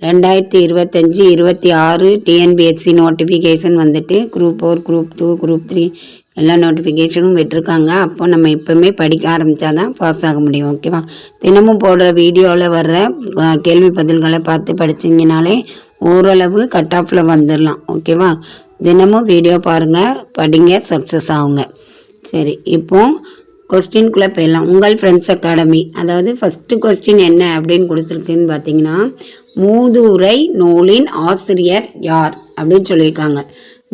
2025-26 TNPSC notification வந்துட்டு group 4 group 2 group 3 எல்லா நோட்டிஃபிகேஷனும் விட்டுருக்காங்க. அப்போ நம்ம இப்போவுமே படிக்க ஆரம்பித்தா தான் பாஸ் ஆக முடியும். ஓகேவா? தினமும் போடுற வீடியோவில் வர்ற கேள்வி பதில்களை பார்த்து படிச்சிங்கனாலே ஓரளவு கட் ஆஃபில் வந்துடலாம். ஓகேவா? தினமும் வீடியோ பாருங்கள், படிங்க, சக்ஸஸ் ஆகுங்க. சரி, இப்போது கொஸ்டின்குள்ளே போயிடலாம். உங்கள் ஃப்ரெண்ட்ஸ் அகாடமி, அதாவது ஃபஸ்ட்டு கொஸ்டின் என்ன அப்படின்னு கொடுத்துருக்குன்னு பார்த்தீங்கன்னா, மூதுரை நூலின் ஆசிரியர் யார் அப்படின்னு சொல்லியிருக்காங்க.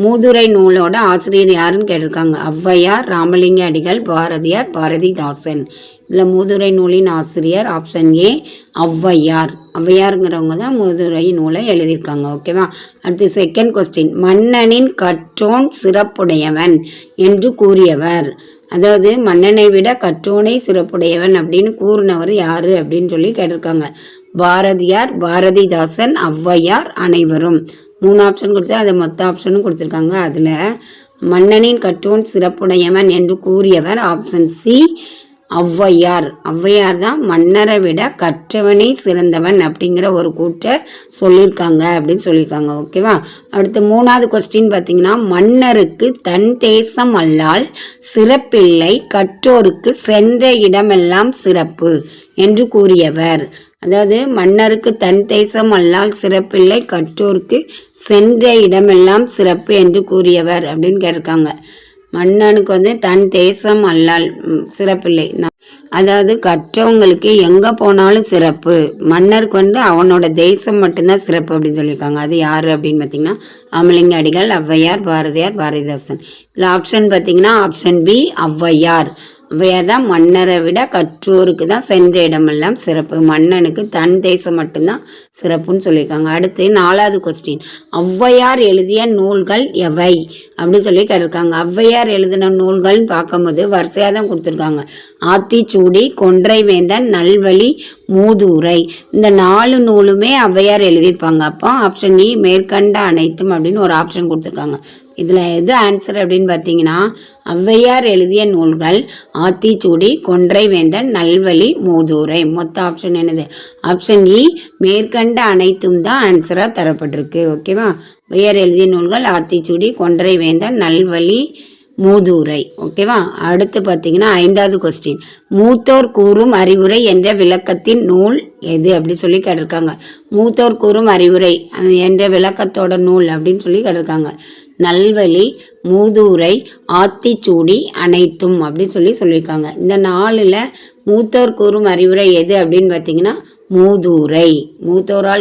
மூதுரை நூலோட ஆசிரியர் யாருன்னு கேட்டிருக்காங்க. ஔவையார், ராமலிங்க அடிகள், பாரதியார், பாரதிதாசன். இதில் மூதுரை நூலின் ஆசிரியர் ஆப்ஷன் ஏ ஔவையார். ஔவையாருங்கிறவங்க தான் மூதுரை நூலை எழுதியிருக்காங்க. ஓகேவா? அடுத்து செகண்ட் கொஸ்டின், மன்னனின் கற்றோன் சிறப்புடையவன் என்று கூறியவர். அதாவது மன்னனை விட கற்றோனை சிறப்புடையவன் அப்படின்னு கூறினவர் யார் அப்படின்னு சொல்லி கேட்டிருக்காங்க. பாரதியார், பாரதிதாசன், ஔவையார், அனைவரும். 3 ஆப்ஷன் கொடுத்து அதை மொத்த ஆப்ஷனும் கொடுத்துருக்காங்க. அதில் மன்னனின் கற்றோன் சிறப்புடையவன் என்று கூறியவர் ஆப்ஷன் சி ஔவையார். ஔவையார் தான் மன்னரை விட கற்றவனே சிறந்தவன் அப்படிங்கிற ஒரு கூற்றை சொல்லியிருக்காங்க அப்படின்னு சொல்லியிருக்காங்க. ஓகேவா? அடுத்து 3வது கொஸ்டின் பார்த்தீங்கன்னா, மன்னருக்கு தன் தேசம் அல்லால் சிறப்பில்லை, கற்றோருக்கு சென்ற இடமெல்லாம் சிறப்பு என்று கூறியவர். அதாவது மன்னருக்கு தன் தேசம் அல்லால் சிறப்பில்லை, கற்றோருக்கு சென்ற இடமெல்லாம் சிறப்பு என்று கூறியவர் அப்படின்னு கேட்டிருக்காங்க. மன்னனுக்கு வந்து தன் தேசம் அல்லால் சிறப்பில்லை, அதாவது கற்றவங்களுக்கு எங்கே போனாலும் சிறப்பு, மன்னருக்கு வந்து அவனோட தேசம் மட்டும்தான் சிறப்பு அப்படின்னு சொல்லியிருக்காங்க. அது யார் அப்படின்னு பார்த்தீங்கன்னா, ராமலிங்க அடிகள், ஔவையார், பாரதியார், பாரதிதாசன். இதில் ஆப்ஷன் பார்த்தீங்கன்னா ஆப்ஷன் பி ஔவையார். ஔவையார் தான் மன்னரை விட கற்றோருக்கு தான் சென்ற இடமெல்லாம் சிறப்பு, மன்னனுக்கு தன் தேசம் மட்டும்தான் சிறப்புன்னு சொல்லியிருக்காங்க. அடுத்து 4வது கொஸ்டின், ஔவையார் எழுதிய நூல்கள் எவை அப்படின்னு சொல்லி கேட்டிருக்காங்க. ஔவையார் எழுதின நூல்கள்னு பார்க்கும்போது வரிசையாக தான் கொடுத்துருக்காங்க. ஆத்திச்சூடி, கொன்றைவேந்தன், நல்வழி, மூதுரை. இந்த 4 நூலுமே ஔவையார் எழுதியிருப்பாங்க. அப்போ ஆப்ஷன் இ மேற்கண்ட அனைத்தும் அப்படின்னு ஒரு ஆப்ஷன் கொடுத்துருக்காங்க. இதில் எது ஆன்சர் அப்படின்னு பார்த்தீங்கன்னா, ஔவையார் எழுதிய நூல்கள் ஆத்திச்சூடி, கொன்றைவேந்தன், நல்வழி, மூதுரை. மொத்த ஆப்ஷன் என்னது? ஆப்ஷன் இ மேற்கண்ட அனைத்தும் தான் ஆன்சராக தரப்பட்டிருக்கு. ஓகேவா? ஔவையார் எழுதிய நூல்கள் ஆத்திச்சூடி, கொன்றைவேந்தன், நல்வழி, மூதுரை. ஓகேவா? அடுத்து பார்த்தீங்கன்னா 5வது கொஸ்டின், மூத்தோர் கூறும் அறிவுரை என்ற விளக்கத்தின் நூல் எது அப்படி சொல்லி கேட்டிருக்காங்க. மூத்தோர் கூறும் அறிவுரை என்ற விளக்கத்தோட நூல் அப்படின்னு சொல்லி கேட்டிருக்காங்க. நல்வழி, மூதுரை, ஆத்திச்சூடி, அனைத்தும் அப்படின்னு சொல்லியிருக்காங்க. இந்த 4ல் மூத்தோர் கூறும் அறிவுரை எது அப்படின்னு பார்த்தீங்கன்னா மூதுரை. மூத்தோரால்